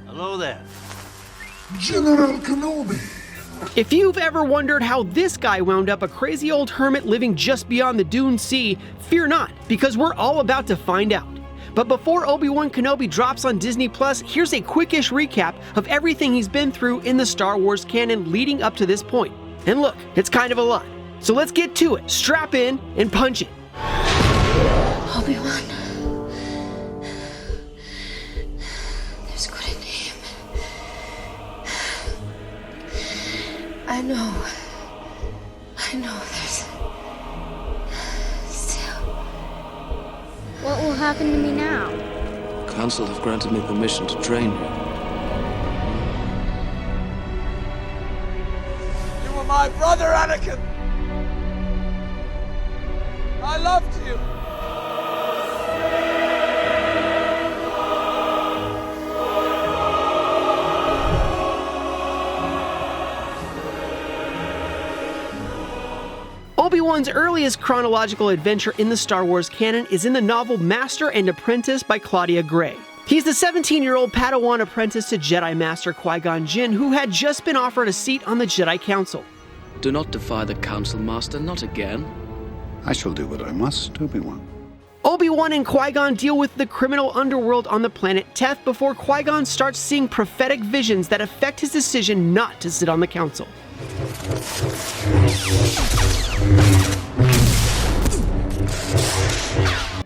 Hello there. General Kenobi. If you've ever wondered how this guy wound up a crazy old hermit living just beyond the Dune Sea, fear not, because we're all about to find out. But before Obi-Wan Kenobi drops on Disney+, here's a quickish recap of everything he's been through in the Star Wars canon leading up to this point. And look, it's kind of a lot. So let's get to it. Strap in and punch it. Obi-Wan. There's good in him. I know there's still. What will happen to me now? The Council have granted me permission to train you. You were my brother, Anakin. I loved you. Obi-Wan's earliest chronological adventure in the Star Wars canon is in the novel Master and Apprentice by Claudia Gray. He's the 17-year-old Padawan apprentice to Jedi Master Qui-Gon Jinn, who had just been offered a seat on the Jedi Council. Do not defy the Council, Master, not again. I shall do what I must, Obi-Wan. Obi-Wan and Qui-Gon deal with the criminal underworld on the planet Teth before Qui-Gon starts seeing prophetic visions that affect his decision not to sit on the Council.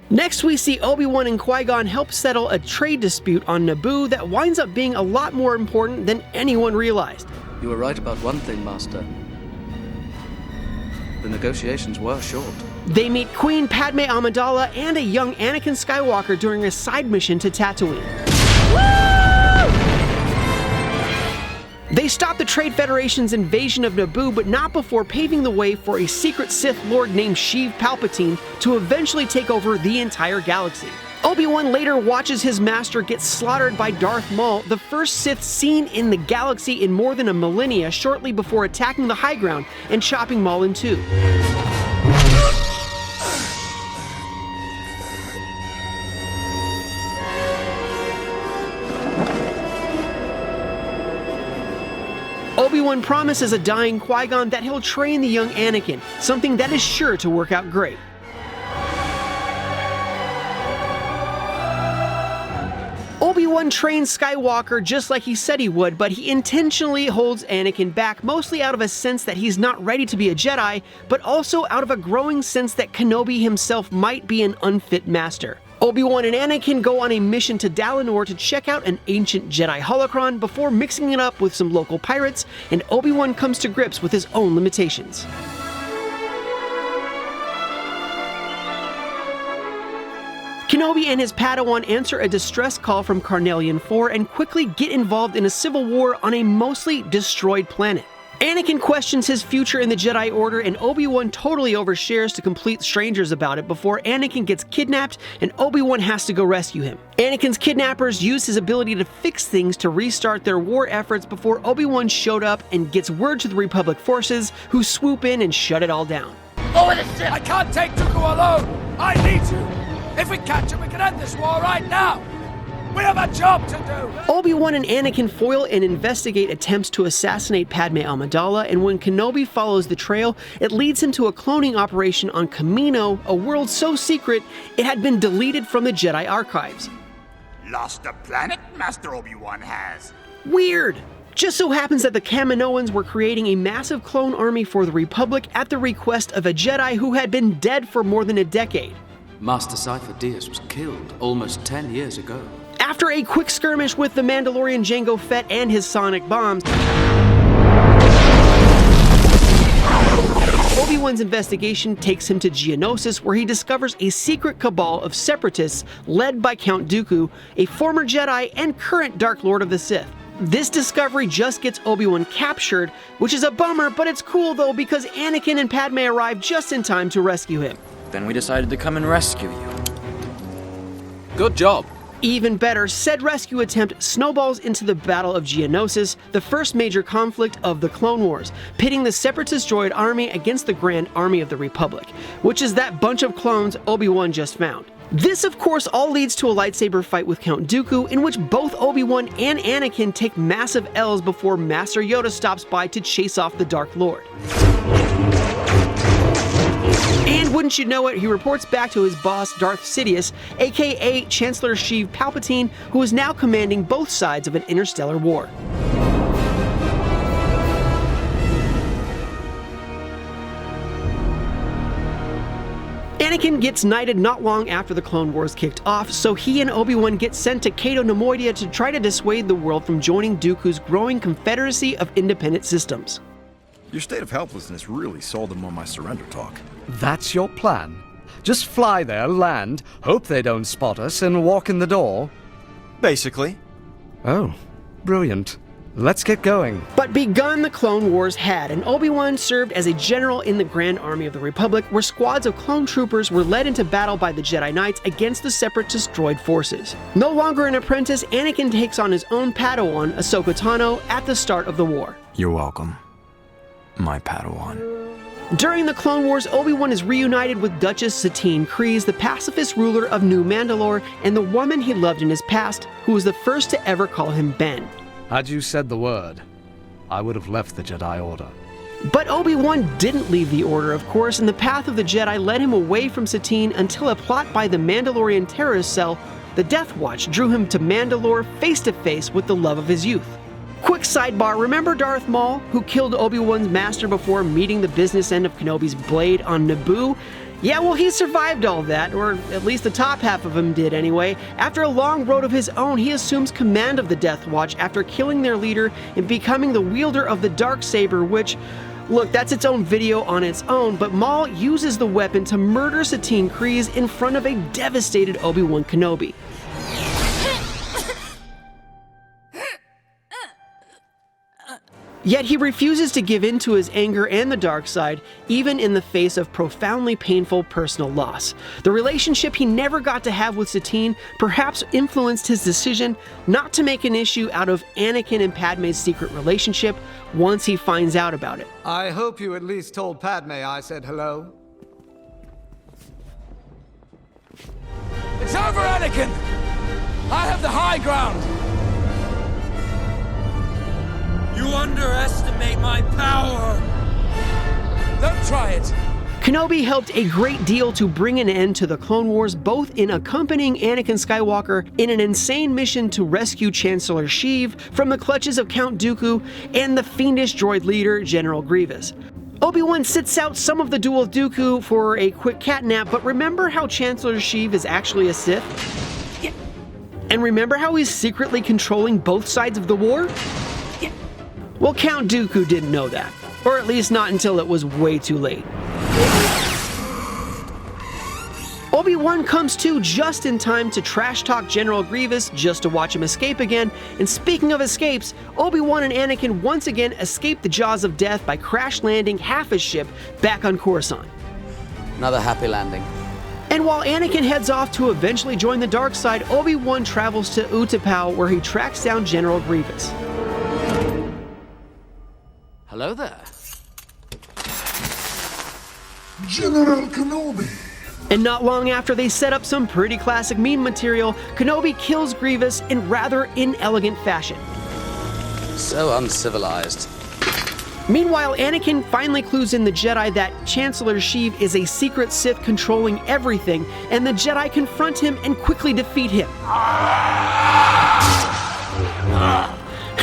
Next, we see Obi-Wan and Qui-Gon help settle a trade dispute on Naboo that winds up being a lot more important than anyone realized. You were right about one thing, Master. The negotiations were short. They meet Queen Padme Amidala and a young Anakin Skywalker during a side mission to Tatooine. They stop the Trade Federation's invasion of Naboo, but not before paving the way for a secret Sith Lord named Sheev Palpatine to eventually take over the entire galaxy. Obi-Wan later watches his master get slaughtered by Darth Maul, the first Sith seen in the galaxy in more than a millennia, shortly before attacking the high ground and chopping Maul in two. Obi-Wan promises a dying Qui-Gon that he'll train the young Anakin, something that is sure to work out great. Obi-Wan trains Skywalker just like he said he would, but he intentionally holds Anakin back, mostly out of a sense that he's not ready to be a Jedi, but also out of a growing sense that Kenobi himself might be an unfit master. Obi-Wan and Anakin go on a mission to Dalinor to check out an ancient Jedi holocron before mixing it up with some local pirates, and Obi-Wan comes to grips with his own limitations. Kenobi and his Padawan answer a distress call from Carnelian 4 and quickly get involved in a civil war on a mostly destroyed planet. Anakin questions his future in the Jedi Order, and Obi-Wan totally overshares to complete strangers about it before Anakin gets kidnapped and Obi-Wan has to go rescue him. Anakin's kidnappers use his ability to fix things to restart their war efforts before Obi-Wan showed up and gets word to the Republic forces, who swoop in and shut it all down. Over the ship! I can't take Dooku alone! I need you! If we catch him, we can end this war right now! We have a job to do! Obi-Wan and Anakin foil and investigate attempts to assassinate Padme Amidala, and when Kenobi follows the trail, it leads him to a cloning operation on Kamino, a world so secret it had been deleted from the Jedi archives. Lost a planet, Master Obi-Wan has. Weird! Just so happens that the Kaminoans were creating a massive clone army for the Republic at the request of a Jedi who had been dead for more than a decade. Master Cypher Dyas was killed almost 10 years ago. After a quick skirmish with the Mandalorian Jango Fett and his sonic bombs, Obi-Wan's investigation takes him to Geonosis, where he discovers a secret cabal of separatists led by Count Dooku, a former Jedi and current Dark Lord of the Sith. This discovery just gets Obi-Wan captured, which is a bummer, but it's cool though because Anakin and Padme arrive just in time to rescue him. Then we decided to come and rescue you. Good job. Even better, said rescue attempt snowballs into the Battle of Geonosis, the first major conflict of the Clone Wars, pitting the Separatist droid army against the Grand Army of the Republic, which is that bunch of clones Obi-Wan just found. This, of course, all leads to a lightsaber fight with Count Dooku, in which both Obi-Wan and Anakin take massive L's before Master Yoda stops by to chase off the Dark Lord. And wouldn't you know it, he reports back to his boss, Darth Sidious, aka Chancellor Sheev Palpatine, who is now commanding both sides of an interstellar war. Anakin gets knighted not long after the Clone Wars kicked off, so he and Obi-Wan get sent to Cato Nemoidia to try to dissuade the world from joining Dooku's growing confederacy of independent systems. Your state of helplessness really sold them on my surrender talk. That's your plan? Just fly there, land, hope they don't spot us, and walk in the door? Basically. Oh, brilliant. Let's get going. But begun the Clone Wars had, and Obi-Wan served as a general in the Grand Army of the Republic, where squads of clone troopers were led into battle by the Jedi Knights against the Separatist droid forces. No longer an apprentice, Anakin takes on his own Padawan, Ahsoka Tano, at the start of the war. You're welcome, my Padawan. During the Clone Wars, Obi-Wan is reunited with Duchess Satine Kryze, the pacifist ruler of New Mandalore, and the woman he loved in his past, who was the first to ever call him Ben. Had you said the word, I would have left the Jedi Order. But Obi-Wan didn't leave the Order, of course, and the path of the Jedi led him away from Satine until a plot by the Mandalorian terrorist cell, the Death Watch, drew him to Mandalore face to face with the love of his youth. Quick sidebar, remember Darth Maul, who killed Obi-Wan's master before meeting the business end of Kenobi's blade on Naboo? Yeah, well, he survived all that, or at least the top half of him did anyway. After a long road of his own, he assumes command of the Death Watch after killing their leader and becoming the wielder of the Darksaber, which, look, that's its own video on its own, but Maul uses the weapon to murder Satine Kryze in front of a devastated Obi-Wan Kenobi. Yet he refuses to give in to his anger and the dark side, even in the face of profoundly painful personal loss. The relationship he never got to have with Satine perhaps influenced his decision not to make an issue out of Anakin and Padme's secret relationship once he finds out about it. I hope you at least told Padme I said hello. It's over, Anakin! I have the high ground! You underestimate my power! Don't try it! Kenobi helped a great deal to bring an end to the Clone Wars, both in accompanying Anakin Skywalker in an insane mission to rescue Chancellor Sheev from the clutches of Count Dooku and the fiendish droid leader, General Grievous. Obi-Wan sits out some of the duel with Dooku for a quick catnap, but remember how Chancellor Sheev is actually a Sith? And remember how he's secretly controlling both sides of the war? Well, Count Dooku didn't know that, or at least not until it was way too late. Obi-Wan comes to just in time to trash talk General Grievous just to watch him escape again, and speaking of escapes, Obi-Wan and Anakin once again escape the jaws of death by crash landing half his ship back on Coruscant. Another happy landing. And while Anakin heads off to eventually join the dark side, Obi-Wan travels to Utapau where he tracks down General Grievous. Hello there. General Kenobi. And not long after they set up some pretty classic meme material, Kenobi kills Grievous in rather inelegant fashion. So uncivilized. Meanwhile, Anakin finally clues in the Jedi that Chancellor Sheev is a secret Sith controlling everything, and the Jedi confront him and quickly defeat him.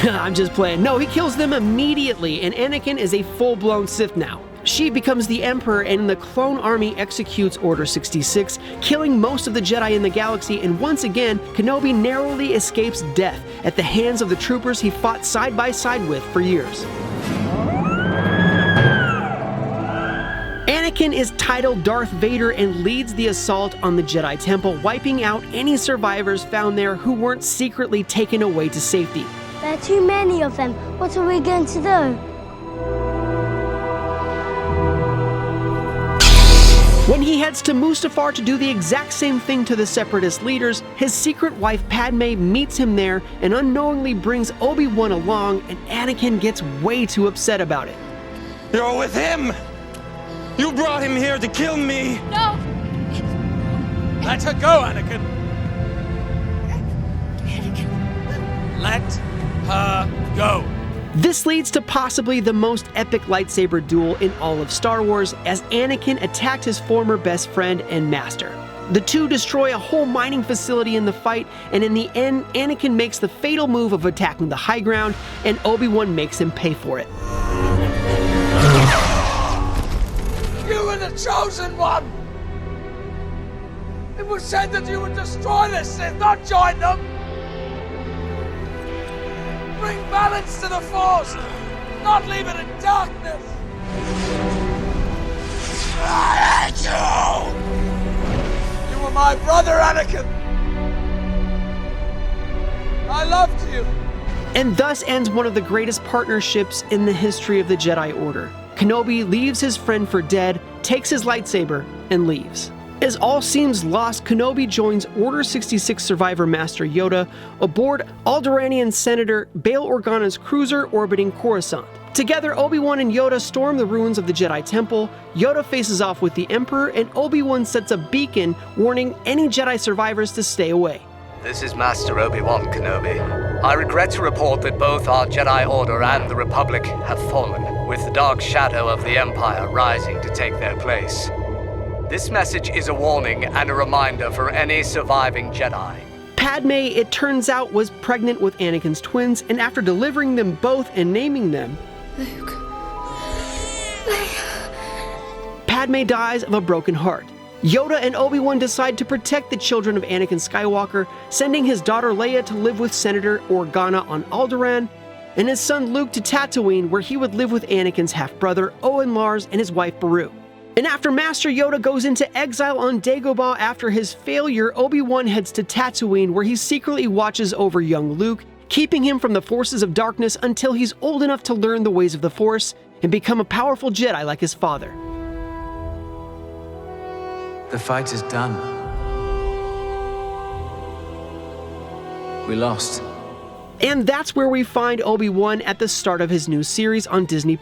I'm just playing. No, he kills them immediately, and Anakin is a full-blown Sith now. She becomes the Emperor, and the clone army executes Order 66, killing most of the Jedi in the galaxy, and once again, Kenobi narrowly escapes death at the hands of the troopers he fought side by side with for years. Anakin is titled Darth Vader and leads the assault on the Jedi Temple, wiping out any survivors found there who weren't secretly taken away to safety. There are too many of them. What are we going to do? When he heads to Mustafar to do the exact same thing to the Separatist leaders, his secret wife Padme meets him there and unknowingly brings Obi-Wan along, and Anakin gets way too upset about it. You're with him! You brought him here to kill me! No! Let her go, Anakin! Let her go! This leads to possibly the most epic lightsaber duel in all of Star Wars, as Anakin attacked his former best friend and master. The two destroy a whole mining facility in the fight, and in the end, Anakin makes the fatal move of attacking the high ground, and Obi-Wan makes him pay for it. You were the chosen one! It was said that you would destroy the Sith, not join them! Bring balance to the Force, not leave it in darkness! I hate you! You were my brother, Anakin! I loved you! And thus ends one of the greatest partnerships in the history of the Jedi Order. Kenobi leaves his friend for dead, takes his lightsaber, and leaves. As all seems lost, Kenobi joins Order 66 survivor Master Yoda aboard Alderaanian Senator Bail Organa's cruiser orbiting Coruscant. Together, Obi-Wan and Yoda storm the ruins of the Jedi Temple, Yoda faces off with the Emperor, and Obi-Wan sets a beacon warning any Jedi survivors to stay away. This is Master Obi-Wan Kenobi. I regret to report that both our Jedi Order and the Republic have fallen, with the dark shadow of the Empire rising to take their place. This message is a warning and a reminder for any surviving Jedi. Padme, it turns out, was pregnant with Anakin's twins, and after delivering them both and naming them, Luke. Padme dies of a broken heart. Yoda and Obi-Wan decide to protect the children of Anakin Skywalker, sending his daughter Leia to live with Senator Organa on Alderaan, and his son Luke to Tatooine, where he would live with Anakin's half-brother Owen Lars and his wife Beru. And after Master Yoda goes into exile on Dagobah after his failure, Obi-Wan heads to Tatooine, where he secretly watches over young Luke, keeping him from the forces of darkness until he's old enough to learn the ways of the Force and become a powerful Jedi like his father. The fight is done. We lost. And that's where we find Obi-Wan at the start of his new series on Disney+.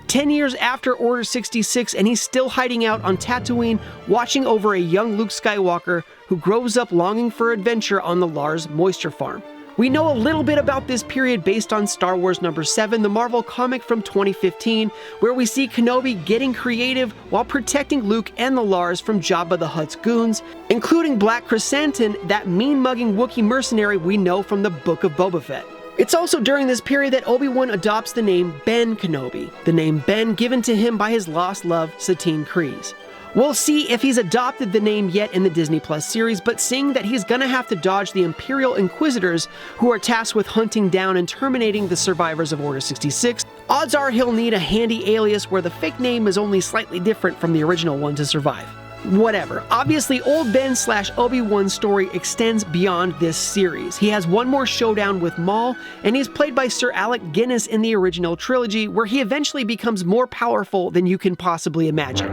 10 years after Order 66, and he's still hiding out on Tatooine, watching over a young Luke Skywalker who grows up longing for adventure on the Lars moisture farm. We know a little bit about this period based on Star Wars number 7, the Marvel comic from 2015, where we see Kenobi getting creative while protecting Luke and the Lars from Jabba the Hutt's goons, including Black Christensen, that mean-mugging Wookiee mercenary we know from the Book of Boba Fett. It's also during this period that Obi-Wan adopts the name Ben Kenobi, the name Ben given to him by his lost love, Satine Kryze. We'll see if he's adopted the name yet in the Disney Plus series, but seeing that he's gonna have to dodge the Imperial Inquisitors, who are tasked with hunting down and terminating the survivors of Order 66, odds are he'll need a handy alias where the fake name is only slightly different from the original one to survive. Whatever. Obviously, Old Ben / Obi-Wan's story extends beyond this series. He has one more showdown with Maul, and he's played by Sir Alec Guinness in the original trilogy, where he eventually becomes more powerful than you can possibly imagine.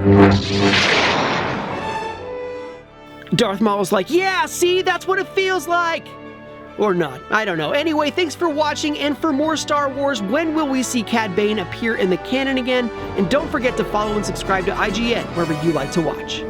Darth Maul's like, yeah, see, that's what it feels like! Or not, I don't know. Anyway, thanks for watching, and for more Star Wars, when will we see Cad Bane appear in the canon again? And don't forget to follow and subscribe to IGN wherever you like to watch.